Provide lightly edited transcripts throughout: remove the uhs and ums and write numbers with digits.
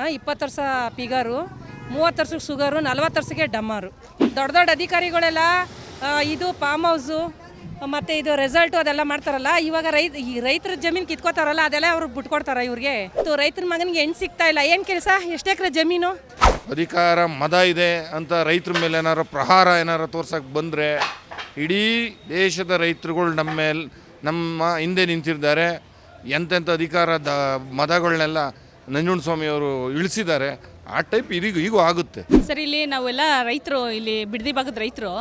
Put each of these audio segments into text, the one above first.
20 ವರ್ಷ ಪಿಗರು, 30 ವರ್ಷಕ್ಕೆ ಶುಗರು, 40 ವರ್ಷಕ್ಕೆ ಡಮ್ಮರು. ದೊಡ್ಡ ದೊಡ್ಡ ಅಧಿಕಾರಿಗಳೆಲ್ಲ ಇದು ಫಾರ್ಮ್ ಹೌಸು ಮತ್ತು ಇದು ರೆಸಾರ್ಟು ಅದೆಲ್ಲ ಮಾಡ್ತಾರಲ್ಲ. ಇವಾಗ ರೈತರ ಜಮೀನು ಕಿತ್ಕೋತಾರಲ್ಲ, ಅದೆಲ್ಲ ಅವ್ರು ಬಿಟ್ಕೊಡ್ತಾರೆ ಇವ್ರಿಗೆ. ರೈತರ ಮಗನಿಗೆ ಹೆಣ್ಣು ಸಿಗ್ತಾ ಇಲ್ಲ. ಏನು ಕೆಲಸ? ಎಷ್ಟು ಎಕರೆ ಜಮೀನು? ಅಧಿಕಾರ ಮದ ಇದೆ ಅಂತ ರೈತರ ಮೇಲೆ ಏನಾರು ಪ್ರಹಾರ ಏನಾರು ತೋರ್ಸಕ್ಕೆ ಬಂದರೆ ಇಡೀ ದೇಶದ ರೈತರುಗಳು ನಮ್ಮ ಹಿಂದೆ ನಿಂತಿದ್ದಾರೆ. ಎಂತೆಂಥ ಅಧಿಕಾರದ ಮದಗಳನ್ನೆಲ್ಲ ನಂಜುಂಡಸ್ವಾಮಿಯವರು ಇಳಿಸಿದ್ದಾರೆ. ಆ ಟೈಪ್ ಈಗೂ ಆಗುತ್ತೆ ಸರ್. ಇಲ್ಲಿ ನಾವೆಲ್ಲ ರೈತರು, ಇಲ್ಲಿ ಬಿಡದಿ ಭಾಗದ ರೈತರು.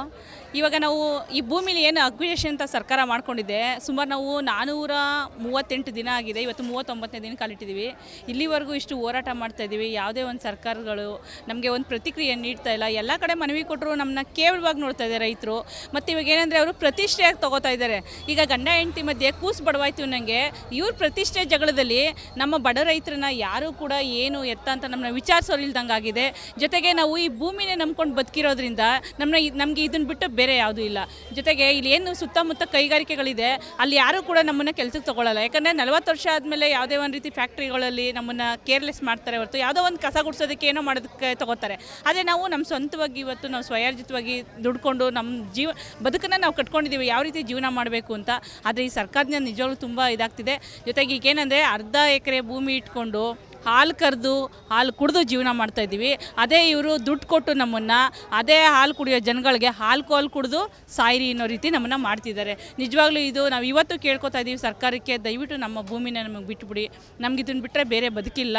ಇವಾಗ ನಾವು ಈ ಭೂಮಿಲಿ ಏನು ಅಕ್ವಿಜೇಷನ್ ಅಂತ ಸರ್ಕಾರ ಮಾಡ್ಕೊಂಡಿದೆ, ಸುಮಾರು ನಾವು 438 ದಿನ ಆಗಿದೆ. ಇವತ್ತು 39ನೇ ದಿನ ಕಾಲಿಟ್ಟಿದ್ದೀವಿ. ಇಲ್ಲಿವರೆಗೂ ಇಷ್ಟು ಹೋರಾಟ ಮಾಡ್ತಾಯಿದ್ದೀವಿ. ಯಾವುದೇ ಒಂದು ಸರ್ಕಾರಗಳು ನಮಗೆ ಒಂದು ಪ್ರತಿಕ್ರಿಯೆ ನೀಡ್ತಾ ಇಲ್ಲ. ಎಲ್ಲ ಕಡೆ ಮನವಿ ಕೊಟ್ಟರು ನಮ್ಮನ್ನ ಕೇವಲವಾಗಿ ನೋಡ್ತಾ ಇದ್ದಾರೆ ರೈತರು. ಮತ್ತು ಇವಾಗ ಏನಂದರೆ ಅವರು ಪ್ರತಿಷ್ಠೆಯಾಗಿ ತೊಗೋತಾ ಇದ್ದಾರೆ. ಈಗ ಗಂಡ ಹೆಂಡತಿ ಮಧ್ಯೆ ಕೂಸು ಬಡವಾಯ್ತು ನನಗೆ. ಇವ್ರ ಪ್ರತಿಷ್ಠೆ ಜಗಳದಲ್ಲಿ ನಮ್ಮ ಬಡ ರೈತರನ್ನ ಯಾರೂ ಕೂಡ ಏನು ಎತ್ತ ಅಂತ ನಮ್ಮನ್ನ ವಿಚಾರಿಸೋರಿಲ್ದಂಗೆ ಆಗಿದೆ. ಜೊತೆಗೆ ನಾವು ಈ ಭೂಮಿನೇ ನಂಬ್ಕೊಂಡು ಬದುಕಿರೋದ್ರಿಂದ ನಮಗೆ ಇದನ್ನು ಬಿಟ್ಟು ಬೇರೆ ಯಾವುದೂ ಇಲ್ಲ. ಜೊತೆಗೆ ಇಲ್ಲಿ ಏನು ಸುತ್ತಮುತ್ತ ಕೈಗಾರಿಕೆಗಳಿದೆ, ಅಲ್ಲಿ ಯಾರೂ ಕೂಡ ನಮ್ಮನ್ನು ಕೆಲಸಕ್ಕೆ ತೊಗೊಳ್ಳಲ್ಲ. ಯಾಕಂದರೆ 40 ವರ್ಷ ಆದಮೇಲೆ ಯಾವುದೇ ಒಂದು ರೀತಿ ಫ್ಯಾಕ್ಟ್ರಿಗಳಲ್ಲಿ ನಮ್ಮನ್ನು ಕೇರ್ಲೆಸ್ ಮಾಡ್ತಾರೆ ಹೊರತು ಯಾವುದೋ ಒಂದು ಕಸ ಗುಡಿಸೋದಕ್ಕೆ ಏನೋ ಮಾಡೋದಕ್ಕೆ ತೊಗೋತಾರೆ. ಆದರೆ ನಾವು ನಮ್ಮ ಸ್ವಂತವಾಗಿ ಇವತ್ತು ನಾವು ಸ್ವಯಾರ್ಜಿತವಾಗಿ ದುಡ್ಕೊಂಡು ನಮ್ಮ ಬದುಕನ್ನು ನಾವು ಕಟ್ಕೊಂಡಿದ್ದೀವಿ, ಯಾವ ರೀತಿ ಜೀವನ ಮಾಡಬೇಕು ಅಂತ. ಆದರೆ ಈ ಸರ್ಕಾರದಿಂದ ನಿಜವಾಗ್ಲೂ ತುಂಬ ಇದಾಗ್ತಿದೆ. ಜೊತೆಗೆ ಈಗೇನೆಂದರೆ ಅರ್ಧ ಎಕರೆ ಭೂಮಿ ಇಟ್ಕೊಂಡು ಹಾಲು ಕರೆದು ಹಾಲು ಕುಡಿದು ಜೀವನ ಮಾಡ್ತಾಯಿದ್ದೀವಿ. ಅದೇ ಇವರು ದುಡ್ಡು ಕೊಟ್ಟು ನಮ್ಮನ್ನು ಅದೇ ಹಾಲು ಕುಡಿಯೋ ಜನಗಳಿಗೆ ಹಾಲು ಕುಡಿದು ಸಾಯಿರಿ ಅನ್ನೋ ರೀತಿ ನಮ್ಮನ್ನು ಮಾಡ್ತಿದ್ದಾರೆ. ನಿಜವಾಗ್ಲೂ ಇದು ನಾವು ಇವತ್ತು ಕೇಳ್ಕೊತಾ ಇದ್ದೀವಿ ಸರ್ಕಾರಕ್ಕೆ, ದಯವಿಟ್ಟು ನಮ್ಮ ಭೂಮಿನ ನಮಗೆ ಬಿಟ್ಬಿಡಿ. ನಮ್ಗೆ ಇದನ್ನು ಬಿಟ್ಟರೆ ಬೇರೆ ಬದುಕಿಲ್ಲ.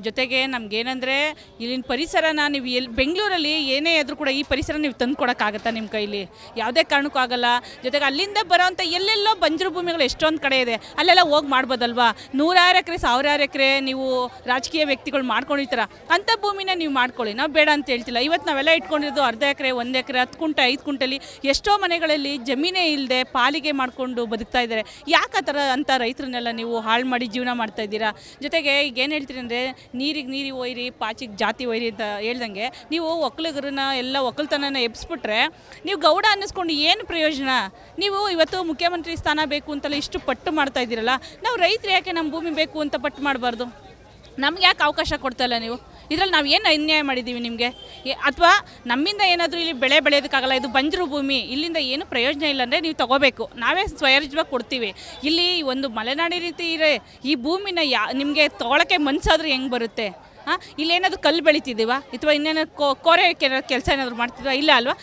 ಜೊತೆಗೆ ನಮಗೇನೆಂದರೆ ಇಲ್ಲಿನ ಪರಿಸರನ ನೀವು ಬೆಂಗಳೂರಲ್ಲಿ ಏನೇ ಆದರೂ ಕೂಡ ಈ ಪರಿಸರ ನೀವು ತಂದು ಕೊಡೋಕ್ಕಾಗತ್ತಾ ನಿಮ್ಮ ಕೈಲಿ? ಯಾವುದೇ ಕಾರಣಕ್ಕೂ ಆಗಲ್ಲ. ಜೊತೆಗೆ ಅಲ್ಲಿಂದ ಬರೋವಂಥ ಎಲ್ಲೆಲ್ಲೋ ಬಂಜರು ಭೂಮಿಗಳು ಎಷ್ಟೊಂದು ಕಡೆ ಇದೆ, ಅಲ್ಲೆಲ್ಲ ಹೋಗಿ ಮಾಡ್ಬೋದಲ್ವಾ? 100 ಎಕರೆ 1000 ಎಕರೆ ನೀವು ರಾಜಕೀಯ ವ್ಯಕ್ತಿಗಳು ಮಾಡ್ಕೊಂಡಿರ್ತಾರ, ಅಂಥ ಭೂಮಿನ ನೀವು ಮಾಡ್ಕೊಳ್ಳಿ. ನಾವು ಬೇಡ ಅಂತ ಹೇಳ್ತಿಲ್ಲ. ಇವತ್ತು ನಾವೆಲ್ಲ ಇಟ್ಕೊಂಡಿರೋದು ಅರ್ಧ ಎಕರೆ, 1 ಎಕರೆ, 10 ಗುಂಟೆ, 5 ಗುಂಟೆಲಿ ಎಷ್ಟೋ ಮನೆಗಳಲ್ಲಿ ಜಮೀನೇ ಇಲ್ಲದೆ ಪಾಲಿಗೆ ಮಾಡಿಕೊಂಡು ಬದುಕ್ತಾ ಇದ್ದಾರೆ. ಯಾಕೆ ಆ ಥರ ಅಂಥ ರೈತರನ್ನೆಲ್ಲ ನೀವು ಹಾಳು ಮಾಡಿ ಜೀವನ ಮಾಡ್ತಾ ಇದ್ದೀರಾ? ಜೊತೆಗೆ ಈಗ ಏನು ಹೇಳ್ತೀರಿ ಅಂದರೆ ನೀರಿಗೆ ಒಯ್ಯಿರಿ, ಪಾಚಿಗೆ ಜಾತಿ ಒಯ್ಯಿರಿ ಅಂತ ಹೇಳ್ದಂಗೆ ನೀವು ಒಕ್ಕಲಿಗರನ್ನ ಎಲ್ಲ ಒಕ್ಕಲ್ತನನ ಎಬ್ಸ್ಬಿಟ್ರೆ ನೀವು ಗೌಡ ಅನ್ನಿಸ್ಕೊಂಡು ಏನು ಪ್ರಯೋಜನ? ನೀವು ಇವತ್ತು ಮುಖ್ಯಮಂತ್ರಿ ಸ್ಥಾನ ಬೇಕು ಅಂತಲ್ಲ ಇಷ್ಟು ಪಟ್ಟು ಮಾಡ್ತಾ ಇದ್ದೀರಲ್ಲ, ನಾವು ರೈತರು ಯಾಕೆ ನಮ್ಮ ಭೂಮಿ ಬೇಕು ಅಂತ ಪಟ್ಟು ಮಾಡಬಾರ್ದು? ನಮ್ಗೆ ಯಾಕೆ ಅವಕಾಶ ಕೊಡ್ತಾಯಿಲ್ಲ ನೀವು? ಇದರಲ್ಲಿ ನಾವು ಏನು ಅನ್ಯಾಯ ಮಾಡಿದ್ದೀವಿ ನಿಮಗೆ? ಅಥವಾ ನಮ್ಮಿಂದ ಏನಾದರೂ ಇಲ್ಲಿ ಬೆಳೆ ಬೆಳೆಯೋದಕ್ಕಾಗಲ್ಲ, ಇದು ಬಂಜರು ಭೂಮಿ, ಇಲ್ಲಿಂದ ಏನು ಪ್ರಯೋಜನ ಇಲ್ಲ ಅಂದರೆ ನೀವು ತೊಗೋಬೇಕು, ನಾವೇ ಸ್ವಯರ್ಜವಾಗಿ ಕೊಡ್ತೀವಿ. ಇಲ್ಲಿ ಒಂದು ಮಲೆನಾಡಿ ರೀತಿ ಇರೇ ಈ ಭೂಮಿನ ನಿಮಗೆ ತೊಗೊಳಕ್ಕೆ ಮನಸ್ಸಾದರೂ ಹೆಂಗೆ ಬರುತ್ತೆ? ಇಲ್ಲೇನಾದರೂ ಕಲ್ಲು ಬೆಳಿತಿದ್ದೀವ ಅಥವಾ ಇನ್ನೇನಾದ್ರು ಕೋರೆ ಕೆಲಸ ಏನಾದರೂ ಮಾಡ್ತಿದ್ವಾ? ಇಲ್ಲ ಅಲ್ವಾ?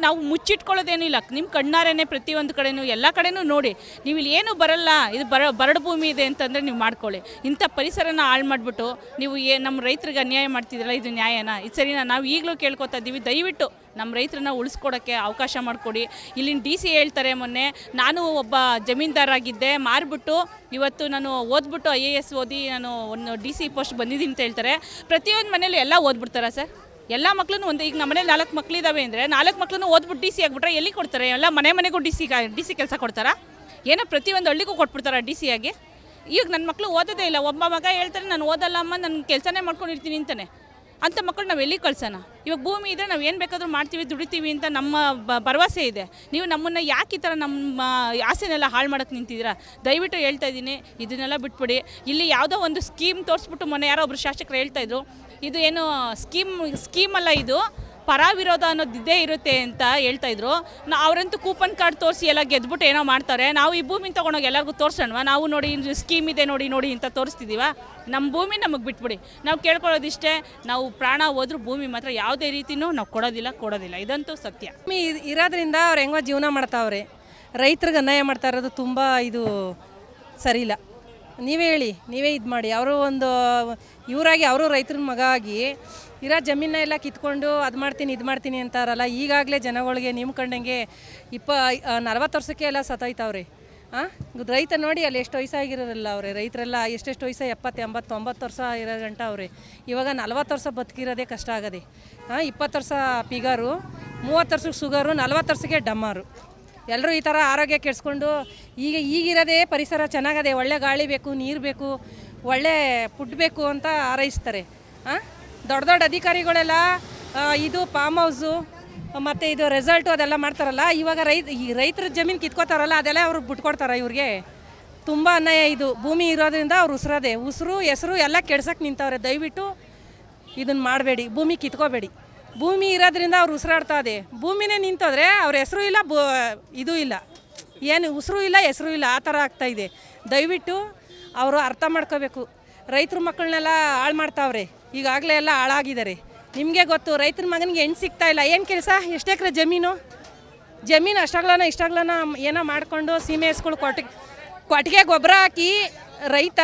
ನಾವು ಮುಚ್ಚಿಟ್ಕೊಳ್ಳೋದೇನೂ ಇಲ್ಲ. ನಿಮ್ಮ ಕಣ್ಣಾರೇನೆ ಪ್ರತಿಯೊಂದು ಕಡೆನೂ ಎಲ್ಲ ಕಡೆನೂ ನೋಡಿ. ನೀವು ಇಲ್ಲಿ ಏನೂ ಬರಲ್ಲ, ಇದು ಬರಡು ಭೂಮಿ ಇದೆ ಅಂತಂದರೆ ನೀವು ಮಾಡ್ಕೊಳ್ಳಿ. ಇಂಥ ಪರಿಸರನ ಹಾಳು ಮಾಡಿಬಿಟ್ಟು ನೀವು ನಮ್ಮ ರೈತರಿಗೆ ಅನ್ಯಾಯ ಮಾಡ್ತಿದ್ದೀರಲ್ಲ, ಇದು ನ್ಯಾಯನಾ? ಇದು ಸರಿನಾ? ನಾವು ಈಗಲೂ ಕೇಳ್ಕೊತಾ ಇದ್ದೀವಿ, ದಯವಿಟ್ಟು ನಮ್ಮ ರೈತರನ್ನ ಉಳಿಸ್ಕೊಡೋಕ್ಕೆ ಅವಕಾಶ ಮಾಡಿಕೊಡಿ. ಇಲ್ಲಿನ DC ಹೇಳ್ತಾರೆ, ಮೊನ್ನೆ ನಾನು ಒಬ್ಬ ಜಮೀನ್ದಾರಾಗಿದ್ದೆ, ಮಾರಿಬಿಟ್ಟು ಇವತ್ತು ನಾನು ಓದ್ಬಿಟ್ಟು IAS ಓದಿ ನಾನು ಒಂದು DC ಪೋಸ್ಟ್ ಬಂದಿದ್ದೀನಿ ಅಂತ ಹೇಳ್ತಾರೆ. ಪ್ರತಿಯೊಂದು ಮನೇಲಿ ಎಲ್ಲ ಓದ್ಬಿಡ್ತಾರಾ ಸರ್? ಎಲ್ಲ ಮಕ್ಕಳೂ ಈಗ ನಮ್ಮ ಮನೇಲಿ 4 ಮಕ್ಕಳಿದ್ದಾವೆ ಅಂದರೆ 4 ಮಕ್ಕಳನ್ನು ಓದ್ಬಿಟ್ಟು DC ಆಗಿಬಿಟ್ರೆ ಎಲ್ಲಿ ಕೊಡ್ತಾರೆ? ಎಲ್ಲ ಮನೆಗೂ DC ಕೆಲಸ ಕೊಡ್ತಾರಾ? ಏನೋ ಪ್ರತಿಯೊಂದು ಹಳ್ಳಿಗೂ ಕೊಟ್ಬಿಡ್ತಾರಾ DC ಆಗಿ? ಈಗ ನನ್ನ ಮಕ್ಕಳು ಓದೋದೇ ಇಲ್ಲ. ಒಬ್ಬ ಮಗ ಹೇಳ್ತಾರೆ ನಾನು ಓದಲ್ಲ ಅಮ್ಮ, ನನ್ನ ಕೆಲಸನೇ ಮಾಡ್ಕೊಂಡಿರ್ತೀನಿ ಅಂತಾನೆ. ಅಂಥ ಮಕ್ಕಳು ನಾವು ಎಲ್ಲಿ ಕಳ್ಸೋಣ? ಇವಾಗ ಭೂಮಿ ಇದ್ದರೆ ನಾವು ಏನು ಬೇಕಾದರೂ ಮಾಡ್ತೀವಿ, ದುಡಿತೀವಿ ಅಂತ ನಮ್ಮ ಭರವಸೆ ಇದೆ. ನೀವು ನಮ್ಮನ್ನು ಯಾಕೆ ಈ ಥರ ನಮ್ಮ ಆಸೆನೆಲ್ಲ ಹಾಳು ಮಾಡೋಕ್ಕೆ ನಿಂತಿದ್ದೀರಾ? ದಯವಿಟ್ಟು ಹೇಳ್ತಾ ಇದ್ದೀನಿ, ಇದನ್ನೆಲ್ಲ ಬಿಟ್ಬಿಡಿ. ಇಲ್ಲಿ ಯಾವುದೋ ಒಂದು ಸ್ಕೀಮ್ ತೋರಿಸ್ಬಿಟ್ಟು ಮೊನ್ನೆ ಯಾರೋ ಒಬ್ಬರು ಶಾಸಕರು ಹೇಳ್ತಾಯಿದ್ರು, ಇದು ಏನು ಸ್ಕೀಮಲ್ಲ, ಇದು ಪರ ವಿರೋಧ ಅನ್ನೋದು ಇದ್ದೇ ಇರುತ್ತೆ ಅಂತ ಹೇಳ್ತಾಯಿದ್ರು. ಅವರಂತೂ ಕೂಪನ್ ಕಾರ್ಡ್ ತೋರಿಸಿ ಎಲ್ಲ ಗೆದ್ಬಿಟ್ಟು ಏನೋ ಮಾಡ್ತಾರೆ. ನಾವು ಈ ಭೂಮಿನ ತೊಗೊಂಡೋಗಿ ಎಲ್ಲರಿಗೂ ತೋರಿಸೋಣವಾ? ನಾವು ನೋಡಿ ಸ್ಕೀಮ್ ಇದೆ ನೋಡಿ ಅಂತ ತೋರಿಸ್ತಿದ್ದೀವ? ನಮ್ಮ ಭೂಮಿ ನಮಗೆ ಬಿಟ್ಬಿಡಿ. ನಾವು ಕೇಳ್ಕೊಳ್ಳೋದಿಷ್ಟೇ, ನಾವು ಪ್ರಾಣ ಹೋದ್ರೂ ಭೂಮಿ ಮಾತ್ರ ಯಾವುದೇ ರೀತಿಯೂ ನಾವು ಕೊಡೋದಿಲ್ಲ. ಇದಂತೂ ಸತ್ಯ. ಭೂಮಿ ಇರೋದ್ರಿಂದ ಅವ್ರು ಹೆಂಗೋ ಜೀವನ ಮಾಡ್ತಾವ್ರೆ. ರೈತರಿಗೆ ಅನ್ಯಾಯ ಮಾಡ್ತಾ ಇರೋದು ತುಂಬ ಇದು ಸರಿಯಿಲ್ಲ. ನೀವೇ ಹೇಳಿ, ನೀವೇ ಇದು ಮಾಡಿ. ಅವರು ಒಂದು ಇವರಾಗಿ ಅವರು ರೈತರ ಮಗ ಆಗಿ ಇರೋ ಜಮೀನ ಎಲ್ಲ ಕಿತ್ಕೊಂಡು ಅದು ಮಾಡ್ತೀನಿ ಇದು ಮಾಡ್ತೀನಿ ಅಂತಾರಲ್ಲ. ಈಗಾಗಲೇ ಜನಗಳಿಗೆ ನಿಮ್ಮ ಕಂಡಂಗೆ 40 ವರ್ಷಕ್ಕೆ ಎಲ್ಲ ಸತ್ತೋಯ್ತವ್ರೆ. ರೈತ ನೋಡಿ ಅಲ್ಲಿ ಎಷ್ಟು ವಯಸ್ಸಾಗಿರೋರಲ್ಲ ಅವ್ರೆ. ರೈತರೆಲ್ಲ ಎಷ್ಟೆಷ್ಟು ವಯಸ್ಸು 70, 80, 90 ವರ್ಷ ಇರೋ ಗಂಟ ಅವ್ರೆ. ಇವಾಗ 40 ವರ್ಷ ಬದುಕಿರೋದೇ ಕಷ್ಟ ಆಗದೆ. 20 ವರ್ಷ ಪಿಗರು, 30 ವರ್ಷಕ್ಕೆ ಶುಗರು, 40 ವರ್ಷಕ್ಕೆ ಡಮ್ಮರು. ಎಲ್ಲರೂ ಈ ಥರ ಆರೋಗ್ಯ ಕೆಡಿಸ್ಕೊಂಡು ಈಗಿರೋದೇ ಪರಿಸರ ಚೆನ್ನಾಗದೆ, ಒಳ್ಳೆ ಗಾಳಿ ಬೇಕು, ನೀರು ಬೇಕು, ಒಳ್ಳೆ ಫುಡ್ ಬೇಕು ಅಂತ ಹಾರೈಸ್ತಾರೆ. ದೊಡ್ಡ ದೊಡ್ಡ ಅಧಿಕಾರಿಗಳೆಲ್ಲ ಇದು ಫಾರ್ಮ್ ಹೌಸು ಮತ್ತು ಇದು ರೆಸಾರ್ಟು ಅದೆಲ್ಲ ಮಾಡ್ತಾರಲ್ಲ. ಇವಾಗ ರೈತರ ಜಮೀನು ಕಿತ್ಕೋತಾರಲ್ಲ, ಅದೆಲ್ಲ ಅವ್ರು ಬಿಟ್ಕೊಡ್ತಾರೆ ಇವ್ರಿಗೆ. ತುಂಬ ಅನ್ಯಾಯ ಇದು. ಭೂಮಿ ಇರೋದ್ರಿಂದ ಅವ್ರು ಉಸಿರು ಹೆಸರು ಎಲ್ಲ ಕೆಡ್ಸೋಕ್ಕೆ ನಿಂತವ್ರೆ. ದಯವಿಟ್ಟು ಇದನ್ನು ಮಾಡಬೇಡಿ, ಭೂಮಿ ಕಿತ್ಕೋಬೇಡಿ. ಭೂಮಿ ಇರೋದ್ರಿಂದ ಅವ್ರು ಉಸಿರಾಡ್ತಾ ಇದೆ. ಭೂಮಿನೇ ನಿಂತೋದ್ರೆ ಅವ್ರ ಹೆಸರು ಇಲ್ಲ, ಇದು ಇಲ್ಲ, ಏನು ಉಸಿರು ಇಲ್ಲ, ಹೆಸರು ಇಲ್ಲ, ಆ ಥರ ಆಗ್ತಾಯಿದೆ. ದಯವಿಟ್ಟು ಅವರು ಅರ್ಥ ಮಾಡ್ಕೋಬೇಕು. ರೈತರ ಮಕ್ಕಳನ್ನೆಲ್ಲ ಹಾಳು ಮಾಡ್ತಾವ್ರೆ, ಈಗಾಗಲೇ ಎಲ್ಲ ಹಾಳಾಗಿದ್ದಾರೆ. ನಿಮಗೆ ಗೊತ್ತು, ರೈತರ ಮಗನಿಗೆ ಹೆಣ್ಣು ಸಿಗ್ತಾ ಇಲ್ಲ. ಏನು ಕೆಲಸ? ಎಷ್ಟು ಎಕರೆ ಜಮೀನು ಇಷ್ಟಾಗ್ಲನ ಏನೋ ಮಾಡಿಕೊಂಡು ಸೀಮೆ ಹಸ್ಗಳು ಕೊಟ್ಟಿಗೆ ಗೊಬ್ಬರ ಹಾಕಿ ರೈತ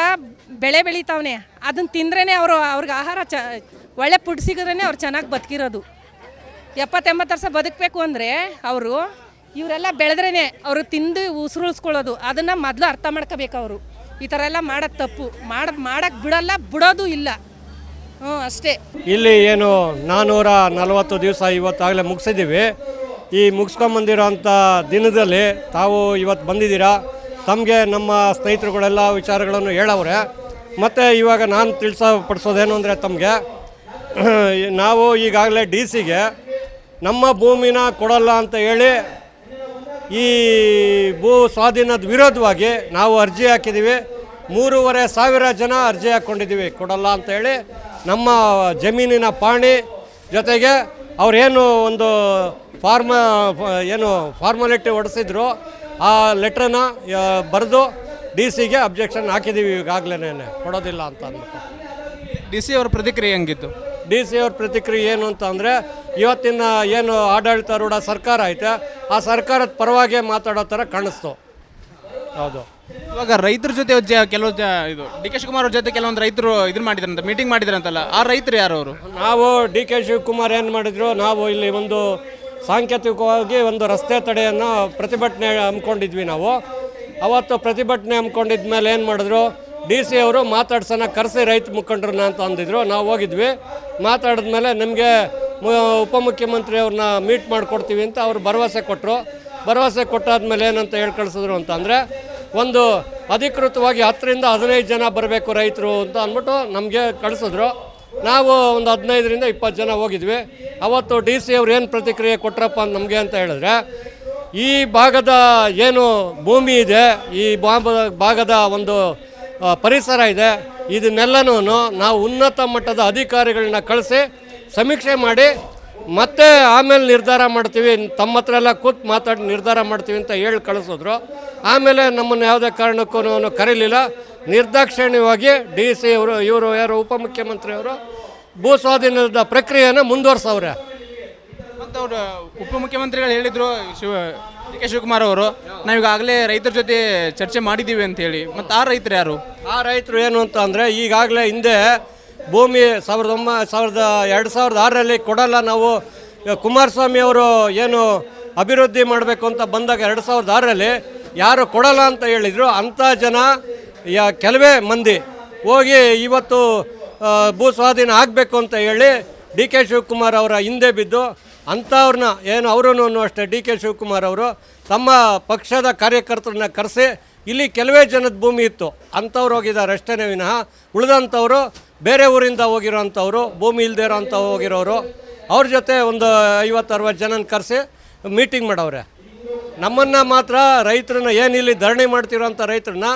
ಬೆಳೆ ಬೆಳಿತಾವನೆ. ಅದನ್ನು ತಿಂದ್ರೇ ಅವ್ರಿಗೆ ಆಹಾರ ಒಳ್ಳೆ ಫುಡ್ ಸಿಗಿದ್ರೇ ಅವ್ರು ಚೆನ್ನಾಗಿ ಬದುಕಿರೋದು. 70-80 ವರ್ಷ ಬದುಕಬೇಕು ಅಂದರೆ ಇವರೆಲ್ಲ ಬೆಳೆದ್ರೇ ಅವರು ತಿಂದು ಉಸಿರುಳಿಸ್ಕೊಳ್ಳೋದು. ಅದನ್ನು ಮೊದಲು ಅರ್ಥ ಮಾಡ್ಕೋಬೇಕು. ಅವರು ಈ ಥರ ಎಲ್ಲ ಮಾಡೋದು ತಪ್ಪು. ಮಾಡೋಕ್ಕೆ ಬಿಡೋದು ಇಲ್ಲ. ಅಷ್ಟೇ. ಇಲ್ಲಿ ಏನು 440 ದಿವಸ ಇವತ್ತಾಗಲೇ ಮುಗಿಸಿದ್ದೀವಿ. ಈ ಮುಗಿಸ್ಕೊಂಬಂದಿರೋಂಥ ದಿನದಲ್ಲಿ ತಾವು ಇವತ್ತು ಬಂದಿದ್ದೀರಾ. ತಮಗೆ ನಮ್ಮ ಸ್ನೇಹಿತರುಗಳೆಲ್ಲ ವಿಚಾರಗಳನ್ನು ಹೇಳವ್ರೆ. ಮತ್ತು ಇವಾಗ ನಾನು ತಿಳಿಸಪಡಿಸೋದೇನು ಅಂದರೆ, ತಮಗೆ ನಾವು ಈಗಾಗಲೇ DC-ಗೆ ನಮ್ಮ ಭೂಮಿನ ಕೊಡಲ್ಲ ಅಂತ ಹೇಳಿ ಈ ಭೂ ಸ್ವಾಧೀನದ ವಿರೋಧವಾಗಿ ನಾವು ಅರ್ಜಿ ಹಾಕಿದ್ದೀವಿ. 3,500 ಜನ ಅರ್ಜಿ ಹಾಕ್ಕೊಂಡಿದ್ದೀವಿ ಕೊಡಲ್ಲ ಅಂತ ಹೇಳಿ. ನಮ್ಮ ಜಮೀನಿನ ಪಾಣಿ ಜೊತೆಗೆ ಅವರೇನು ಒಂದು ಫಾರ್ಮಾಲಿಟಿ ಹೊಡೆಸಿದ್ರು, ಆ ಲೆಟ್ರನ್ನ ಬರೆದು DC-ಗೆ ಅಬ್ಜೆಕ್ಷನ್ ಹಾಕಿದ್ದೀವಿ ಈಗಾಗಲೇ, ಕೊಡೋದಿಲ್ಲ ಅಂತ ಅಂದ್ಬಿಟ್ಟು. DC ಅವ್ರ ಪ್ರತಿಕ್ರಿಯೆ ಹೆಂಗಿತ್ತು? DC ಅವ್ರ ಪ್ರತಿಕ್ರಿಯೆ ಏನು ಅಂತ ಅಂದರೆ, ಇವತ್ತಿನ ಏನು ಆಡಳಿತಾರೂಢ ಸರ್ಕಾರ ಐತೆ ಆ ಸರ್ಕಾರದ ಪರವಾಗಿ ಮಾತಾಡೋ ಥರ ಕಾಣಿಸ್ತು. ಹೌದು. ಇವಾಗ ರೈತರ ಜೊತೆ ಕೆಲವು ಇದು DK ಶಿವಕುಮಾರ್ ಅವ್ರ ಜೊತೆ ಕೆಲವೊಂದು ರೈತರು ಇದನ್ನು ಮಾಡಿದ್ರಂತ, ಮೀಟಿಂಗ್ ಮಾಡಿದ್ರಂತಲ್ಲ, ಆ ರೈತರು ಯಾರು ಅವರು? ನಾವು DK ಶಿವಕುಮಾರ್ ಏನು ಮಾಡಿದ್ರು, ನಾವು ಇಲ್ಲಿ ಒಂದು ಸಾಂಕೇತಿಕವಾಗಿ ಒಂದು ರಸ್ತೆ ತಡೆಯನ್ನು ಪ್ರತಿಭಟನೆ ಹಮ್ಮಿಕೊಂಡಿದ್ವಿ. ನಾವು ಅವತ್ತು ಪ್ರತಿಭಟನೆ ಹಮ್ಮಿಕೊಂಡಿದ್ದ ಮೇಲೆ ಏನು ಮಾಡಿದ್ರು, DC ಅವರು ಮಾತಾಡ್ಸೋಣ ಕರೆಸಿ ರೈತ ಮುಖಂಡರನ್ನ ಅಂತ ಅಂದಿದ್ರು. ನಾವು ಹೋಗಿದ್ವಿ. ಮಾತಾಡಿದ್ಮೇಲೆ ನಮಗೆ ಉಪಮುಖ್ಯಮಂತ್ರಿ ಅವ್ರನ್ನ ಮೀಟ್ ಮಾಡಿಕೊಡ್ತೀವಿ ಅಂತ ಅವರು ಭರವಸೆ ಕೊಟ್ಟರು. ಭರವಸೆ ಕೊಟ್ಟಾದ್ಮೇಲೆ ಏನಂತ ಹೇಳಿ ಕಳಿಸಿದ್ರು ಅಂತಂದರೆ, ಒಂದು ಅಧಿಕೃತವಾಗಿ 10ರಿಂದ 15 ಜನ ಬರಬೇಕು ರೈತರು ಅಂತ ಅಂದ್ಬಿಟ್ಟು ನಮಗೆ ಕಳಿಸಿದ್ರು. ನಾವು ಒಂದು 15ರಿಂದ 20 ಜನ ಹೋಗಿದ್ವಿ. ಅವತ್ತು DC ಅವ್ರು ಏನು ಪ್ರತಿಕ್ರಿಯೆ ಕೊಟ್ರಪ್ಪ ನಮಗೆ ಅಂತ ಹೇಳಿದ್ರೆ, ಈ ಭಾಗದ ಏನು ಭೂಮಿ ಇದೆ, ಈ ಭಾಗದ ಒಂದು ಪರಿಸರ ಇದೆ, ಇದನ್ನೆಲ್ಲನೂ ನಾವು ಉನ್ನತ ಮಟ್ಟದ ಅಧಿಕಾರಿಗಳನ್ನ ಕಳಿಸಿ ಸಮೀಕ್ಷೆ ಮಾಡಿ ಮತ್ತೆ ಆಮೇಲೆ ನಿರ್ಧಾರ ಮಾಡ್ತೀವಿ, ತಮ್ಮ ಹತ್ರ ಎಲ್ಲ ಕೂತು ಮಾತಾಡಿ ನಿರ್ಧಾರ ಮಾಡ್ತೀವಿ ಅಂತ ಹೇಳಿ ಕಳಿಸಿದ್ರು. ಆಮೇಲೆ ನಮ್ಮನ್ನು ಯಾವುದೇ ಕಾರಣಕ್ಕೂ ಕರೀಲಿಲ್ಲ. ನಿರ್ದಾಕ್ಷಿಣ್ಯವಾಗಿ DC ಇವರು ಯಾರು ಉಪಮುಖ್ಯಮಂತ್ರಿಯವರು ಭೂ ಸ್ವಾಧೀನದ ಪ್ರಕ್ರಿಯೆಯನ್ನು ಮುಂದುವರ್ಸವ್ರೆ. ಮತ್ತು ಅವರು ಉಪಮುಖ್ಯಮಂತ್ರಿಗಳು ಹೇಳಿದರು, DK ಶಿವಕುಮಾರ್ ಅವರು, ನಾವೀಗಾಗಲೇ ರೈತರ ಜೊತೆ ಚರ್ಚೆ ಮಾಡಿದ್ದೀವಿ ಅಂತ ಹೇಳಿ. ಮತ್ತು ಆ ರೈತರು ಯಾರು? ಆ ರೈತರು ಏನು ಅಂತ ಅಂದರೆ, ಈಗಾಗಲೇ ಹಿಂದೆ ಭೂಮಿ 2006ರಲ್ಲಿ ಕೊಡಲ್ಲ, ನಾವು ಕುಮಾರಸ್ವಾಮಿ ಅವರು ಏನು ಅಭಿವೃದ್ಧಿ ಮಾಡಬೇಕು ಅಂತ ಬಂದಾಗ 2006ರಲ್ಲಿ ಯಾರು ಕೊಡಲ್ಲ ಅಂತ ಹೇಳಿದರು. ಅಂಥ ಜನ ಕೆಲವೇ ಮಂದಿ ಹೋಗಿ ಇವತ್ತು ಭೂ ಸ್ವಾಧೀನ ಆಗಬೇಕು ಅಂತ ಹೇಳಿ DK ಶಿವಕುಮಾರ್ ಅವರ ಹಿಂದೆ ಬಿದ್ದು ಅಂಥವ್ರನ್ನ ಏನು ಅವರೂ ಅಷ್ಟೇ DK ಶಿವಕುಮಾರ್ ಅವರು ತಮ್ಮ ಪಕ್ಷದ ಕಾರ್ಯಕರ್ತರನ್ನ ಕರೆಸಿ, ಇಲ್ಲಿ ಕೆಲವೇ ಜನದ ಭೂಮಿ ಇತ್ತು ಅಂಥವ್ರು ಹೋಗಿದ್ದಾರೆ ಅಷ್ಟೇ ವಿನಃ ಉಳಿದಂಥವರು ಬೇರೆ ಊರಿಂದ ಹೋಗಿರೋಂಥವ್ರು, ಭೂಮಿ ಇಲ್ಲದೆ ಇರೋಂಥ ಹೋಗಿರೋರು, ಅವ್ರ ಜೊತೆ ಒಂದು 50-60 ಜನನ ಕರೆಸಿ ಮೀಟಿಂಗ್ ಮಾಡವ್ರೆ. ನಮ್ಮನ್ನು ಮಾತ್ರ ರೈತರನ್ನ ಏನಿಲ್ಲಿ ಧರಣಿ ಮಾಡ್ತಿರೋಂಥ ರೈತರನ್ನ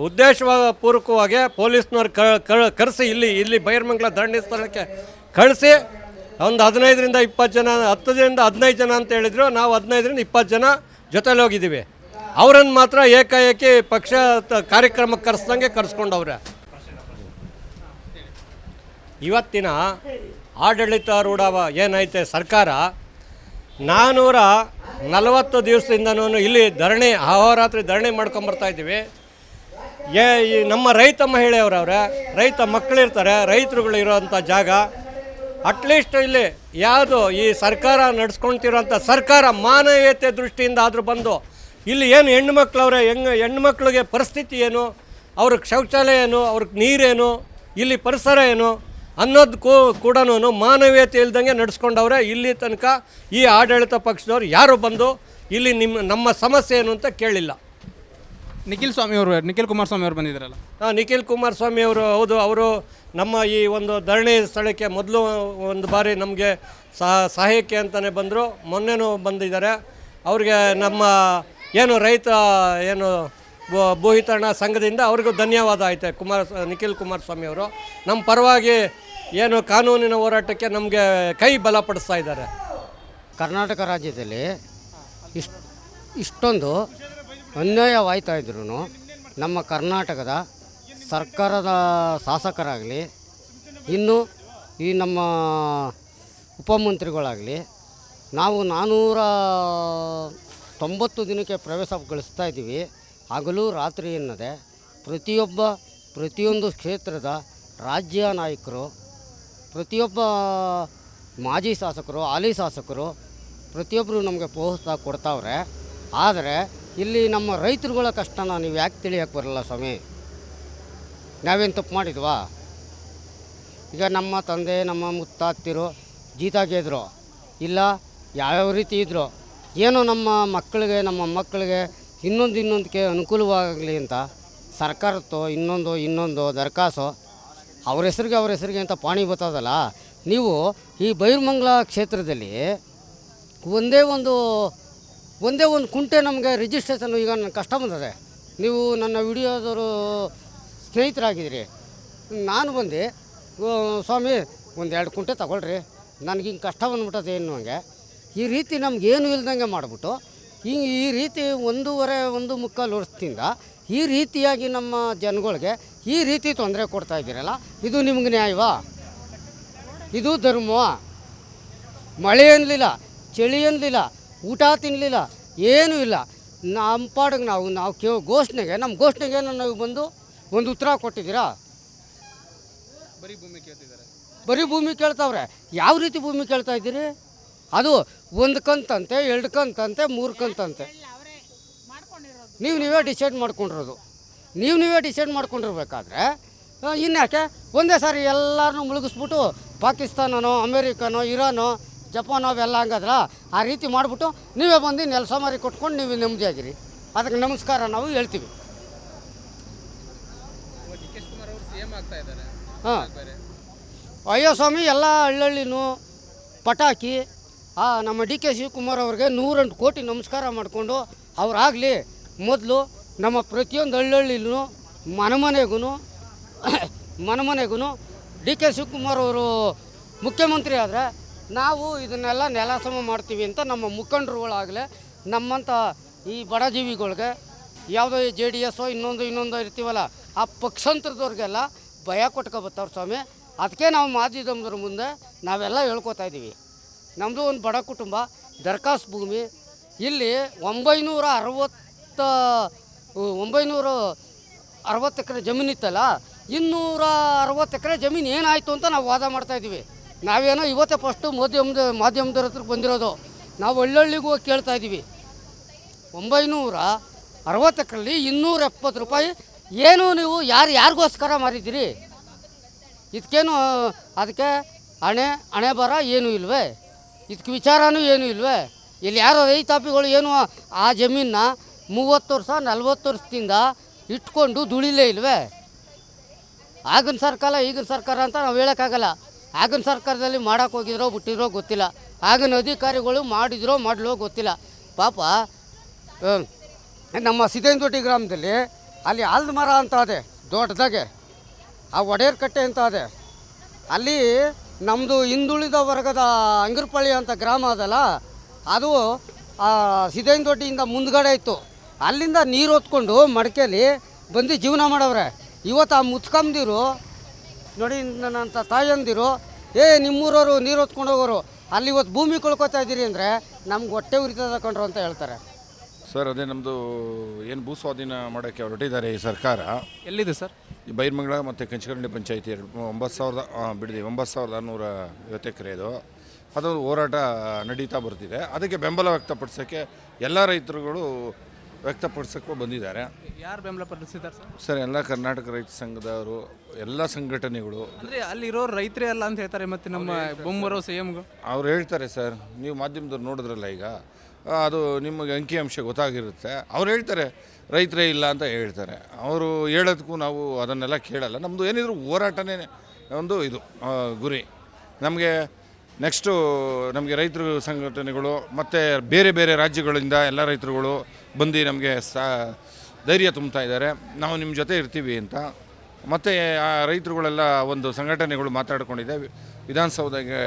ಉದ್ದೇಶಪೂರ್ವಕವಾಗಿ ಪೊಲೀಸ್ನವ್ರು ಕರೆಸಿ ಇಲ್ಲಿ ಬೈರ್ಮಂಗ್ಲ ಧರಣಿ ಸ್ಥಳಕ್ಕೆ ಕಳಿಸಿ ಒಂದು 15ರಿಂದ 20 ಜನ, 10ರಿಂದ 15 ಜನ ಅಂತ ಹೇಳಿದ್ರು. ನಾವು 15ರಿಂದ 20 ಜನ ಜೊತೆಲಿ ಹೋಗಿದ್ದೀವಿ. ಅವರನ್ನು ಮಾತ್ರ ಏಕಾಏಕಿ ಪಕ್ಷ ಕಾರ್ಯಕ್ರಮಕ್ಕೆ ಕರೆಸ್ದಂಗೆ ಕರೆಸ್ಕೊಂಡವ್ರೆ. ಇವತ್ತಿನ ಆಡಳಿತಾರೂಢ ಏನೈತೆ ಸರ್ಕಾರ, 440 ದಿವಸದಿಂದನೂ ಇಲ್ಲಿ ಧರಣಿ, ಅಹೋರಾತ್ರಿ ಧರಣಿ ಮಾಡ್ಕೊಂಬರ್ತಾಯಿದ್ದೀವಿ. ನಮ್ಮ ರೈತ ಮಹಿಳೆಯವರವ್ರೆ, ರೈತ ಮಕ್ಕಳಿರ್ತಾರೆ, ರೈತರುಗಳು ಇರೋವಂಥ ಜಾಗ. ಅಟ್ಲೀಸ್ಟ್ ಇಲ್ಲಿ ಯಾವುದು ಈ ಸರ್ಕಾರ ನಡೆಸ್ಕೊಳ್ತಿರೋಂಥ ಸರ್ಕಾರ ಮಾನವೀಯತೆ ದೃಷ್ಟಿಯಿಂದ ಆದರೂ ಬಂದು ಇಲ್ಲಿ ಏನು ಹೆಣ್ಮಕ್ಳವ್ರೆ, ಹೆಣ್ಮಕ್ಳಿಗೆ ಪರಿಸ್ಥಿತಿ ಏನು, ಅವ್ರಿಗೆ ಶೌಚಾಲಯ ಏನು, ಅವ್ರಿಗೆ ನೀರೇನು, ಇಲ್ಲಿ ಪರಿಸರ ಏನು ಅನ್ನೋದಕ್ಕೂ ಕೂಡ ಮಾನವೀಯತೆ ಇಲ್ದಂಗೆ ನಡೆಸ್ಕೊಂಡವ್ರೆ. ಇಲ್ಲಿ ತನಕ ಈ ಆಡಳಿತ ಪಕ್ಷದವ್ರು ಯಾರು ಬಂದು ಇಲ್ಲಿ ನಮ್ಮ ಸಮಸ್ಯೆ ಏನು ಅಂತ ಕೇಳಿಲ್ಲ. ನಿಖಿಲ್ ಕುಮಾರಸ್ವಾಮಿ ಅವರು ಬಂದಿದ್ದಾರಲ್ಲ? ನಿಖಿಲ್ ಕುಮಾರಸ್ವಾಮಿ ಅವರು, ಹೌದು, ಅವರು ನಮ್ಮ ಈ ಒಂದು ಧರಣಿ ಸ್ಥಳಕ್ಕೆ ಮೊದಲು ಒಂದು ಬಾರಿ ನಮಗೆ ಸಹಾಯಕ್ಕೆ ಅಂತಲೇ ಬಂದರು. ಮೊನ್ನೆನೂ ಬಂದಿದ್ದಾರೆ. ಅವ್ರಿಗೆ ನಮ್ಮ ಏನು ರೈತ ಏನು ಭೂಹಿತರಣ ಸಂಘದಿಂದ ಅವ್ರಿಗೂ ಧನ್ಯವಾದ ಐತೆ. ನಿಖಿಲ್ ಕುಮಾರಸ್ವಾಮಿ ಅವರು ನಮ್ಮ ಪರವಾಗಿ ಏನು ಕಾನೂನಿನ ಹೋರಾಟಕ್ಕೆ ನಮಗೆ ಕೈ ಬಲಪಡಿಸ್ತಾ ಇದ್ದಾರೆ. ಕರ್ನಾಟಕ ರಾಜ್ಯದಲ್ಲಿ ಇಷ್ಟೊಂದು ಅನ್ಯಾಯವಾಯ್ತಾ ಇದ್ರೂ ನಮ್ಮ ಕರ್ನಾಟಕದ ಸರ್ಕಾರದ ಶಾಸಕರಾಗಲಿ ಇನ್ನು ಈ ನಮ್ಮ ಉಪಮಂತ್ರಿಗಳಾಗಲಿ ನಾವು 490 ದಿನಕ್ಕೆ ಪ್ರವೇಶಗೊಳಿಸ್ತಾ ಇದ್ದೀವಿ. ಹಗಲು ರಾತ್ರಿ ಎನ್ನದೆ ಪ್ರತಿಯೊಂದು ಕ್ಷೇತ್ರದ ರಾಜ್ಯ ನಾಯಕರು, ಪ್ರತಿಯೊಬ್ಬ ಮಾಜಿ ಶಾಸಕರು, ಹಾಲಿ ಶಾಸಕರು ಪ್ರತಿಯೊಬ್ಬರು ನಮಗೆ ಪ್ರೋತ್ಸಾಹ ಕೊಡ್ತಾವ್ರೆ. ಆದರೆ ಇಲ್ಲಿ ನಮ್ಮ ರೈತರುಗಳ ಕಷ್ಟನ ನೀವು ಯಾಕೆ ತಿಳಿಯೋಕ್ಕೆ ಬರಲ್ಲ ಸ್ವಾಮಿ? ನಾವೇನು ತಪ್ಪು ಮಾಡಿದ್ವಾ? ಈಗ ನಮ್ಮ ತಂದೆ ನಮ್ಮ ಮುತ್ತಾತಿರು ಜೀತಾಗಿದ್ರು ಇಲ್ಲ, ಯಾವ್ಯಾವ ರೀತಿ ಇದ್ದರು, ಏನೋ ನಮ್ಮ ಮಕ್ಕಳಿಗೆ ನಮ್ಮ ಮೊಮ್ಮಕ್ಕಳಿಗೆ ಇನ್ನೊಂದಕ್ಕೆ ಅನುಕೂಲವಾಗಲಿ ಅಂತ ಸರ್ಕಾರದ್ದು ಇನ್ನೊಂದು ದರಖಾಸು ಅವ್ರ ಹೆಸರಿಗೆ ಅಂತ ಪಾಣಿ ಬರ್ತದಲ್ಲ. ನೀವು ಈ ಬೈರಮಂಗಲ ಕ್ಷೇತ್ರದಲ್ಲಿ ಒಂದೇ ಒಂದು ಕುಂಟೆ ನಮಗೆ ರಿಜಿಸ್ಟ್ರೇಷನ್ ಈಗ ನನ್ನ ಕಷ್ಟ ಬಂದಿದೆ. ನೀವು ನನ್ನ ವಿಡಿಯೋದವರು ಸ್ನೇಹಿತರಾಗಿದ್ದೀರಿ. ನಾನು ಬಂದು ಸ್ವಾಮಿ 1-2 ಕುಂಟೆ ತಗೊಳ್ರಿ, ನನಗೆ ಹಿಂಗೆ ಕಷ್ಟ ಬಂದ್ಬಿಟ್ಟದೆ ಏನು ಹಂಗೆ ಈ ರೀತಿ ನಮಗೇನು ಇಲ್ದಂಗೆ ಮಾಡಿಬಿಟ್ಟು ಈ ರೀತಿ 1.5 ವರ್ಷದಿಂದ ಈ ರೀತಿಯಾಗಿ ನಮ್ಮ ಜನಗಳಿಗೆ ಈ ರೀತಿ ತೊಂದರೆ ಕೊಡ್ತಾ ಇದ್ದೀರಲ್ಲ, ಇದು ನಿಮ್ಗೆ ನ್ಯಾಯವಾ? ಇದು ಧರ್ಮವಾ? ಮಳೆ ಅನ್ನಲಿಲ್ಲ, ಚಳಿ ಅನ್ನಲಿಲ್ಲ, ಊಟ ತಿನ್ನಲಿಲ್ಲ, ಏನೂ ಇಲ್ಲ. ನಮ್ಮ ಪಾಡಿಗೆ ನಾವು ನಮ್ಮ ಘೋಷಣೆಗೆ ನಾವು ಬಂದು ಒಂದು ಉತ್ತರ ಕೊಟ್ಟಿದ್ದೀರಾ? ಬರೀ ಭೂಮಿ ಕೇಳ್ತಾವ್ರೆ. ಯಾವ ರೀತಿ ಭೂಮಿ ಕೇಳ್ತಾ ಇದ್ದೀರಿ? ಅದು 1 ಕಂತಂತೆ, 2 ಕಂತಂತೆ, 3 ಕಂತಂತೆ. ನೀವೇ ಡಿಸೈಡ್ ಮಾಡ್ಕೊಂಡಿರೋದು. ನೀವೇ ಡಿಸೈಡ್ ಮಾಡ್ಕೊಂಡಿರ್ಬೇಕಾದ್ರೆ ಇನ್ಯಾಕೆ ಒಂದೇ ಸಾರಿ ಎಲ್ಲರನ್ನೂ ಮುಳುಗಿಸ್ಬಿಟ್ಟು ಪಾಕಿಸ್ತಾನನೋ ಅಮೇರಿಕನೋ ಇರಾನೋ ಜಪಾನೋ ಅವೆಲ್ಲ ಹಂಗಾದ್ರ ಆ ರೀತಿ ಮಾಡಿಬಿಟ್ಟು ನೀವೇ ಬಂದು ನೆಲಸ ಮಾರಿ ಕೊಟ್ಕೊಂಡು ನೀವು ನೆಮ್ಮದಿಯಾಗಿರಿ. ಅದಕ್ಕೆ ನಮಸ್ಕಾರ ನಾವು ಹೇಳ್ತೀವಿ. ಹಾಂ, ಅಯ್ಯೋ ಸ್ವಾಮಿ, ಎಲ್ಲ ಹಳ್ಳಹಳ್ಳಿನೂ ಪಟಾಕಿ ನಮ್ಮ ಡಿ ಕೆ ಶಿವಕುಮಾರ್ ಅವ್ರಿಗೆ 108 ಕೋಟಿ ನಮಸ್ಕಾರ ಮಾಡಿಕೊಂಡು ಅವರಾಗಲಿ ಮೊದಲು ನಮ್ಮ ಪ್ರತಿಯೊಂದು ಹಳ್ಳಹಳ್ಳಿಲೂ ಮನೆಮನೆಗೂ ಡಿ ಕೆ ಶಿವಕುಮಾರ್ ಅವರು ಮುಖ್ಯಮಂತ್ರಿ ಆದರೆ ನಾವು ಇದನ್ನೆಲ್ಲ ನೆಲಸಮ ಮಾಡ್ತೀವಿ ಅಂತ ನಮ್ಮ ಮುಖಂಡರುಗಳಾಗಲೇ ನಮ್ಮಂಥ ಈ ಬಡ ಜೀವಿಗಳಿಗೆ ಯಾವುದೋ JDS ಇನ್ನೊಂದು ಇರ್ತೀವಲ್ಲ ಆ ಪಕ್ಷಾಂತರದವ್ರಿಗೆಲ್ಲ ಭಯ ಕೊಟ್ಕೊಬತ್ತವ್ರು ಸ್ವಾಮಿ. ಅದಕ್ಕೆ ನಾವು ಮಾಧ್ಯಮದವ್ರ ಮುಂದೆ ನಾವೆಲ್ಲ ಹೇಳ್ಕೊತಾ ಇದ್ದೀವಿ. ನಮ್ಮದು ಒಂದು ಬಡ ಕುಟುಂಬ, ದರ್ಖಾಸ್ ಭೂಮಿ. ಇಲ್ಲಿ 960 ಎಕರೆ ಜಮೀನಿತ್ತಲ್ಲ, 260 ಎಕರೆ ಜಮೀನು ಏನಾಯಿತು ಅಂತ ನಾವು ವಾದ ಮಾಡ್ತಾಯಿದ್ದೀವಿ. ನಾವೇನೋ ಇವತ್ತೇ ಫಸ್ಟು ಮಾಧ್ಯಮದವ್ರ ಹತ್ರಕ್ಕೆ ಬಂದಿರೋದು. ನಾವು ಹಳ್ಳಿಗೂ ಹೋಗಿ ಕೇಳ್ತಾ ಇದ್ದೀವಿ. 960 ಎಕರೆಯಲ್ಲಿ 270 ರೂಪಾಯಿ ಏನು ನೀವು ಯಾರಿಗೋಸ್ಕರ ಮಾರಿದ್ದೀರಿ? ಇದಕ್ಕೇನು ಅದಕ್ಕೆ ಹಣೆ ಬರ ಏನೂ ಇಲ್ವೇ? ಇದಕ್ಕೆ ವಿಚಾರನೂ ಏನೂ ಇಲ್ವೇ? ಇಲ್ಲಿ ಯಾರೋ ರೈತಾಪಿಗಳು ಏನು ಆ ಜಮೀನನ್ನ 30 ವರ್ಷ 40 ವರ್ಷದಿಂದ ಇಟ್ಕೊಂಡು ದುಡಿಲೇ ಇಲ್ವೇ? ಆಗಿನ ಸರ್ಕಾರ ಈಗಿನ ಸರ್ಕಾರ ಅಂತ ನಾವು ಹೇಳೋಕ್ಕಾಗಲ್ಲ. ಆಗಿನ ಸರ್ಕಾರದಲ್ಲಿ ಮಾಡೋಕೆ ಹೋಗಿದ್ರೋ ಬಿಟ್ಟಿದ್ರೋ ಗೊತ್ತಿಲ್ಲ. ಆಗಿನ ಅಧಿಕಾರಿಗಳು ಮಾಡಿದ್ರೋ ಮಾಡಲೋ ಗೊತ್ತಿಲ್ಲ. ಪಾಪ ನಮ್ಮ ಸಿದ್ದೇನದೊಡ್ಡಿ ಗ್ರಾಮದಲ್ಲಿ ಅಲ್ಲಿ ಆಲದ ಮರ ಅಂತ ಅದೇ ದೊಡ್ಡದಾಗೆ, ಆ ಒಡೆಯರ್ ಕಟ್ಟೆ ಅಂತ ಅದೇ. ಅಲ್ಲಿ ನಮ್ಮದು ಹಿಂದುಳಿದ ವರ್ಗದ ಅಂಗರಪಳ್ಳಿ ಅಂತ ಗ್ರಾಮ ಅದಲ್ಲ, ಅದು ಸಿದ್ದೇನದೊಡ್ಡಿಯಿಂದ ಮುಂದ್ಗಡೆ ಇತ್ತು. ಅಲ್ಲಿಂದ ನೀರು ಹೊತ್ಕೊಂಡು ಮಡಿಕೆಯಲ್ಲಿ ಬಂದು ಜೀವನ ಮಾಡವ್ರೆ. ಇವತ್ತು ಆ ಮುತ್ಕಂದಿರು ನೋಡಿ, ನನ್ನಂಥ ತಾಯಂದಿರು ನಿಮ್ಮೂರವರು ನೀರು ಹೊತ್ಕೊಂಡು ಹೋಗೋರು ಅಲ್ಲಿ ಇವತ್ತು ಭೂಮಿ ಕಳ್ಕೊತಾ ಇದ್ದೀರಿ ಅಂದರೆ ನಮ್ಗೆ ಹೊಟ್ಟೆ ಉರಿತದ ಕಂಡ್ರು ಅಂತ ಹೇಳ್ತಾರೆ. ಸರ್ ಅದೇ ನಮ್ಮದು ಏನು ಭೂ ಸ್ವಾಧೀನ ಮಾಡೋಕ್ಕೆ ಹೊರಟಿದ್ದಾರೆ ಈ ಸರ್ಕಾರ. ಎಲ್ಲಿದೆ ಸರ್? ಈ ಬೈರಮಂಗಲ ಮತ್ತು ಕಂಚಕರಳ್ಳಿ ಪಂಚಾಯತಿ 9,150 ಎಕರೆ ಇದು. ಅದು ಹೋರಾಟ ನಡೀತಾ ಬರ್ತಿದೆ. ಅದಕ್ಕೆ ಬೆಂಬಲ ವ್ಯಕ್ತಪಡಿಸೋಕ್ಕೆ ಎಲ್ಲ ರೈತರುಗಳು ವ್ಯಕ್ತಪಡಿಸೋಕ್ಕೂ ಬಂದಿದ್ದಾರೆ. ಯಾರು ಬೆಂಬಲ ಪಡಿಸಿದ್ದಾರೆ ಸರ್? ಸರ್ ಎಲ್ಲ ಕರ್ನಾಟಕ ರೈತ ಸಂಘದವರು, ಎಲ್ಲ ಸಂಘಟನೆಗಳು. ಅಂದರೆ ಅಲ್ಲಿರೋ ರೈತರೇ ಅಲ್ಲ ಅಂತ ಹೇಳ್ತಾರೆ. ಮತ್ತು ನಮ್ಮ ಬೊಮ್ಮರೋ CMಗೂ ಅವ್ರು ಹೇಳ್ತಾರೆ ಸರ್, ನೀವು ಮಾಧ್ಯಮದವ್ರು ನೋಡಿದ್ರಲ್ಲ ಈಗ, ಅದು ನಿಮಗೆ ಅಂಕಿಅಂಶ ಗೊತ್ತಾಗಿರುತ್ತೆ. ಅವ್ರು ಹೇಳ್ತಾರೆ ರೈತರೇ ಇಲ್ಲ ಅಂತ ಹೇಳ್ತಾರೆ. ಅವರು ಹೇಳೋದಕ್ಕೂ ನಾವು ಅದನ್ನೆಲ್ಲ ಕೇಳಲ್ಲ. ನಮ್ಮದು ಏನಿದ್ರು ಹೋರಾಟನೇ ಒಂದು ಇದು ಗುರಿ. ನಮಗೆ ನೆಕ್ಸ್ಟು ನಮಗೆ ರೈತರು ಸಂಘಟನೆಗಳು ಮತ್ತು ಬೇರೆ ಬೇರೆ ರಾಜ್ಯಗಳಿಂದ ಎಲ್ಲ ರೈತರುಗಳು ಬಂದು ನಮಗೆ ಧೈರ್ಯ ತುಂಬ್ತಾ ಇದ್ದಾರೆ. ನಾವು ನಿಮ್ಮ ಜೊತೆ ಇರ್ತೀವಿ ಅಂತ. ಮತ್ತು ಆ ರೈತರುಗಳೆಲ್ಲ ಒಂದು ಸಂಘಟನೆಗಳು ಮಾತಾಡ್ಕೊಂಡಿದೆ ವಿಧಾನಸೌಧಗೆ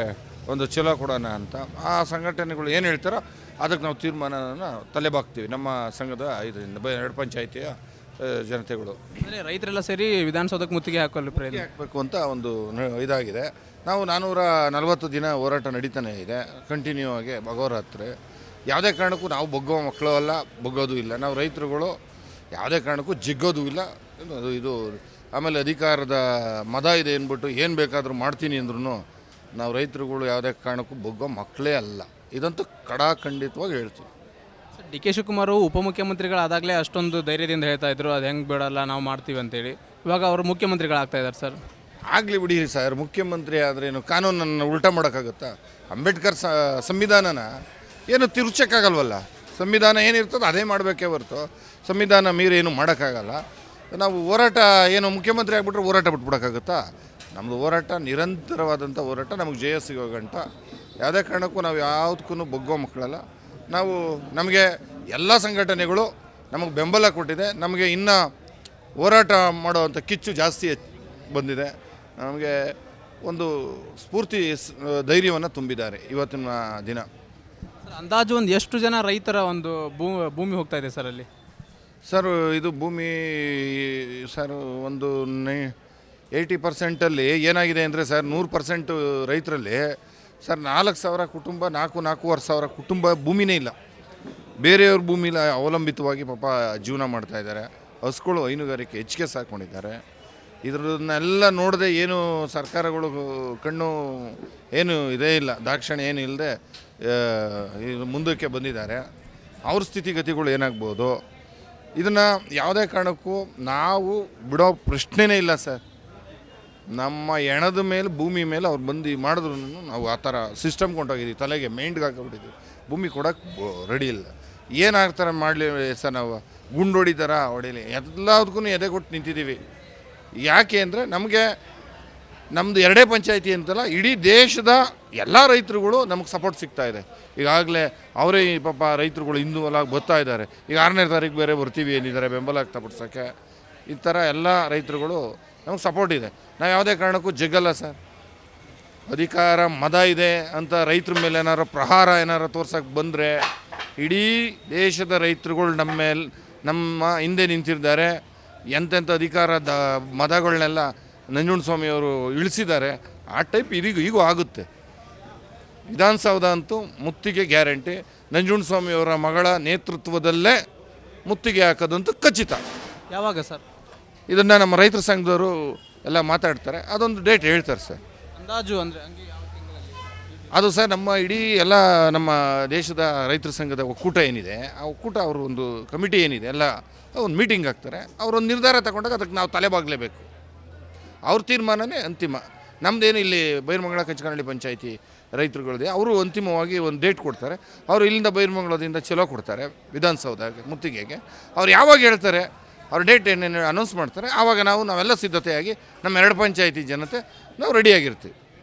ಒಂದು ಚಲೋ ಕೊಡೋಣ ಅಂತ. ಆ ಸಂಘಟನೆಗಳು ಏನು ಹೇಳ್ತಾರೋ ಅದಕ್ಕೆ ನಾವು ತೀರ್ಮಾನನ ತಲೆಬಾಗ್ತೀವಿ ನಮ್ಮ ಸಂಘದ ಇದರಿಂದ 2 ಪಂಚಾಯಿತಿಯ ಜನತೆಗಳು ಅಂದರೆ ರೈತರೆಲ್ಲ ಸೇರಿ ವಿಧಾನಸೌಧಕ್ಕೆ ಮುತ್ತಿಗೆ ಹಾಕಲು ಪ್ರಯತ್ನ ಹಾಕಬೇಕು ಅಂತ ಒಂದು ಇದಾಗಿದೆ. ನಾವು 440 ದಿನ ಹೋರಾಟ ನಡೀತಾನೆ ಇದೆ ಕಂಟಿನ್ಯೂ ಆಗಿ ಭಗವರ ಹತ್ರ. ಯಾವುದೇ ಕಾರಣಕ್ಕೂ ನಾವು ಬಗ್ಗೋ ಮಕ್ಕಳು ಅಲ್ಲ, ಬಗ್ಗೋದು ಇಲ್ಲ. ನಾವು ರೈತರುಗಳು ಯಾವುದೇ ಕಾರಣಕ್ಕೂ ಜಿಗ್ಗೋದು ಇಲ್ಲ. ಇದು ಆಮೇಲೆ ಅಧಿಕಾರದ ಮದ ಇದೆ ಅಂದ್ಬಿಟ್ಟು ಏನು ಬೇಕಾದರೂ ಮಾಡ್ತೀನಿ ಅಂದ್ರೂ ನಾವು ರೈತರುಗಳು ಯಾವುದೇ ಕಾರಣಕ್ಕೂ ಬಗ್ಗೋ ಮಕ್ಕಳೇ ಅಲ್ಲ. ಇದಂತೂ ಖಂಡಿತವಾಗಿ ಹೇಳ್ತೀವಿ. ಡಿ ಕೆ ಶಿವಕುಮಾರ್ ಉಪಮುಖ್ಯಮಂತ್ರಿಗಳಾದಾಗಲೇ ಅಷ್ಟೊಂದು ಧೈರ್ಯದಿಂದ ಹೇಳ್ತಾ ಇದ್ರು ಅದು ಹೆಂಗೆ ಬಿಡಲ್ಲ ನಾವು ಮಾಡ್ತೀವಿ ಅಂತೇಳಿ. ಇವಾಗ ಅವರು ಮುಖ್ಯಮಂತ್ರಿಗಳಾಗ್ತಾ ಇದ್ದಾರೆ ಸರ್. ಆಗಲಿ ಬಿಡಿ ಸರ್, ಮುಖ್ಯಮಂತ್ರಿ ಆದ್ರೇನು ಕಾನೂನನ್ನು ಉಲ್ಟಾ ಮಾಡೋಕ್ಕಾಗುತ್ತಾ? ಅಂಬೇಡ್ಕರ್ ಸಂವಿಧಾನನ ಏನು ತಿರುಚಕ್ಕಾಗಲ್ವಲ್ಲ. ಸಂವಿಧಾನ ಏನಿರ್ತದೆ ಅದೇ ಮಾಡಬೇಕೇ ಹೊರತು ಸಂವಿಧಾನ ಮೀರಿ ಏನು ಮಾಡೋಕ್ಕಾಗಲ್ಲ. ನಾವು ಹೋರಾಟ ಏನು ಮುಖ್ಯಮಂತ್ರಿ ಆಗಿಬಿಟ್ರೆ ಹೋರಾಟ ಬಿಟ್ಬಿಡೋಕ್ಕಾಗುತ್ತಾ? ನಮ್ಮದು ಹೋರಾಟ ನಿರಂತರವಾದಂಥ ಹೋರಾಟ, ನಮಗೆ ಜಯ ಸಿಗೋ ಗಂಟ ಯಾವುದೇ ಕಾರಣಕ್ಕೂ ನಾವು ಯಾವುದಕ್ಕೂ ಬಗ್ಗೋ ಮಕ್ಕಳಲ್ಲ. ನಮಗೆ ಎಲ್ಲ ಸಂಘಟನೆಗಳು ನಮಗೆ ಬೆಂಬಲ ಕೊಟ್ಟಿದೆ. ನಮಗೆ ಇನ್ನೂ ಹೋರಾಟ ಮಾಡುವಂಥ ಕಿಚ್ಚು ಜಾಸ್ತಿ ಬಂದಿದೆ. ನಮಗೆ ಒಂದು ಸ್ಫೂರ್ತಿ ಧೈರ್ಯವನ್ನು ತುಂಬಿದ್ದಾರೆ ಇವತ್ತಿನ ದಿನ. ಸರ್, ಅಂದಾಜು ಒಂದು ಎಷ್ಟು ಜನ ರೈತರ ಒಂದು ಭೂಮಿ ಹೋಗ್ತಾ ಇದೆ ಸರ್ ಅಲ್ಲಿ? ಸರ್, ಇದು ಭೂಮಿ ಸರ್ ಒಂದು 80% ಏನಾಗಿದೆ ಅಂದರೆ ಸರ್, 100% ರೈತರಲ್ಲಿ ಸರ್ 4,000 ಕುಟುಂಬ, 4,500 ಕುಟುಂಬ ಭೂಮಿನೇ ಇಲ್ಲ. ಬೇರೆಯವ್ರ ಭೂಮಿಲ ಅವಲಂಬಿತವಾಗಿ ಪಾಪ ಜೀವನ ಮಾಡ್ತಾಯಿದ್ದಾರೆ. ಹಸುಗಳು ಹೈನುಗಾರಿಕೆ ಹೆಚ್ಚಿಗೆ ಸಾಕೊಂಡಿದ್ದಾರೆ. ಇದನ್ನೆಲ್ಲ ನೋಡದೆ ಏನು ಸರ್ಕಾರಗಳು ಕಣ್ಣು ಏನು ಇದೇ ಇಲ್ಲ, ದಾಕ್ಷಿಣ್ಯ ಏನು ಇಲ್ಲದೆ ಮುಂದಕ್ಕೆ ಬಂದಿದ್ದಾರೆ. ಅವ್ರ ಸ್ಥಿತಿಗತಿಗಳು ಏನಾಗ್ಬೋದು ಇದನ್ನು ಯಾವುದೇ ಕಾರಣಕ್ಕೂ ನಾವು ಬಿಡೋ ಪ್ರಶ್ನೆನೇ ಇಲ್ಲ ಸರ್. ನಮ್ಮ ಎಣದ ಮೇಲೆ ಭೂಮಿ ಮೇಲೆ ಅವ್ರು ಬಂದು ಮಾಡಿದ್ರು ನಾವು ಆ ಥರ ಸಿಸ್ಟಮ್ ಕೊಂಡೋಗಿದ್ದೀವಿ, ತಲೆಗೆ ಮೈಂಡ್ಗೆ ಹಾಕಿಬಿಟ್ಟಿದ್ದೀವಿ. ಭೂಮಿ ಕೊಡೋಕ್ಕೆ ರೆಡಿ ಇಲ್ಲ. ಏನಾಗ್ತಾರೆ ಮಾಡಲಿ ಸರ್, ನಾವು ಗುಂಡು ಹೊಡಿತಾರ ಹೊಡೀಲಿ, ಎಲ್ಲದಕ್ಕೂ ಎದೆ ಕೊಟ್ಟು ನಿಂತಿದ್ದೀವಿ. ಯಾಕೆ ಅಂದರೆ ನಮಗೆ ನಮ್ಮದು 2 ಪಂಚಾಯಿತಿ ಅಂತಲ್ಲ, ಇಡೀ ದೇಶದ ಎಲ್ಲ ರೈತರುಗಳು ನಮಗೆ ಸಪೋರ್ಟ್ ಸಿಗ್ತಾ ಇದೆ. ಈಗಾಗಲೇ ಅವರೇ ಪಾಪ ರೈತರುಗಳು ಹಿಂದೂಲಾಗಿ ಬರ್ತಾ ಇದ್ದಾರೆ. ಈಗ 6ನೇ ತಾರೀಕು ಬೇರೆ ಬರ್ತೀವಿ ಏನಿದ್ದಾರೆ ಬೆಂಬಲ ವ್ಯಕ್ತಪಡಿಸೋಕ್ಕೆ. ಈ ಥರ ಎಲ್ಲ ರೈತರುಗಳು ನಮಗೆ ಸಪೋರ್ಟ್ ಇದೆ. ನಾವು ಯಾವುದೇ ಕಾರಣಕ್ಕೂ ಜಗ್ಗಲ್ಲ ಸರ್. ಅಧಿಕಾರ ಮದ ಇದೆ ಅಂತ ರೈತರ ಮೇಲೆ ಏನಾರು ಪ್ರಹಾರ ಏನಾರು ತೋರ್ಸೋಕ್ಕೆ ಬಂದರೆ ಇಡೀ ದೇಶದ ರೈತರುಗಳು ನಮ್ಮ ಹಿಂದೆ ನಿಂತಿದ್ದಾರೆ. ಎಂತೆಂಥ ಅಧಿಕಾರದ ಮದಗಳನ್ನೆಲ್ಲ ನಂಜುಂಡಸ್ವಾಮಿಯವರು ಇಳಿಸಿದ್ದಾರೆ. ಆ ಟೈಪ್ ಈಗೂ ಆಗುತ್ತೆ. ವಿಧಾನಸೌಧ ಅಂತೂ ಮುತ್ತಿಗೆ ಗ್ಯಾರಂಟಿ. ನಂಜುಂಡಸ್ವಾಮಿಯವರ ಮಗಳ ನೇತೃತ್ವದಲ್ಲೇ ಮುತ್ತಿಗೆ ಹಾಕೋದಂತೂ ಖಚಿತ. ಯಾವಾಗ ಸರ್? ಇದನ್ನು ನಮ್ಮ ರೈತರ ಸಂಘದವರು ಎಲ್ಲ ಮಾತಾಡ್ತಾರೆ. ಅದೊಂದು ಡೇಟ್ ಹೇಳ್ತಾರೆ ಸರ್. ಅಂದಾಜು ಅಂದರೆ ಹಂಗೆ ಯಾವ ತಿಂಗಳಲ್ಲಿ? ಅದು ಸರ್ ನಮ್ಮ ಇಡೀ ಎಲ್ಲ ನಮ್ಮ ದೇಶದ ರೈತರ ಸಂಘದ ಒಕ್ಕೂಟ ಏನಿದೆ, ಆ ಒಕ್ಕೂಟ ಅವರು ಒಂದು ಕಮಿಟಿ ಏನಿದೆ ಎಲ್ಲ ಒಂದು ಮೀಟಿಂಗ್ ಆಗ್ತಾರೆ. ಅವರೊಂದು ನಿರ್ಧಾರ ತಗೊಂಡಾಗ ಅದಕ್ಕೆ ನಾವು ತಲೆಬಾಗಲೇಬೇಕು. ಅವ್ರ ತೀರ್ಮಾನನೇ ಅಂತಿಮ. ನಮ್ಮದೇನು ಇಲ್ಲಿ ಬೈರಮಂಗಲ ಕಂಚನಹಳ್ಳಿ ಪಂಚಾಯಿತಿ ರೈತರುಗಳಿದೆ, ಅವರು ಅಂತಿಮವಾಗಿ ಒಂದು ಡೇಟ್ ಕೊಡ್ತಾರೆ. ಅವರು ಇಲ್ಲಿಂದ ಬೈರಮಂಗಲದಿಂದ ಚಲೋ ಕೊಡ್ತಾರೆ ವಿಧಾನಸೌಧಕ್ಕೆ ಮುತ್ತಿಗೆಗೆ. ಅವ್ರು ಯಾವಾಗ ಹೇಳ್ತಾರೆ, ಅವ್ರ ಡೇಟ್ ಏನೇನು ಅನೌನ್ಸ್ ಮಾಡ್ತಾರೆ, ಆವಾಗ ನಾವೆಲ್ಲ ಸಿದ್ಧತೆಯಾಗಿ ನಮ್ಮ 2 ಪಂಚಾಯಿತಿ ಜನತೆ ನಾವು ರೆಡಿಯಾಗಿರ್ತೀವಿ.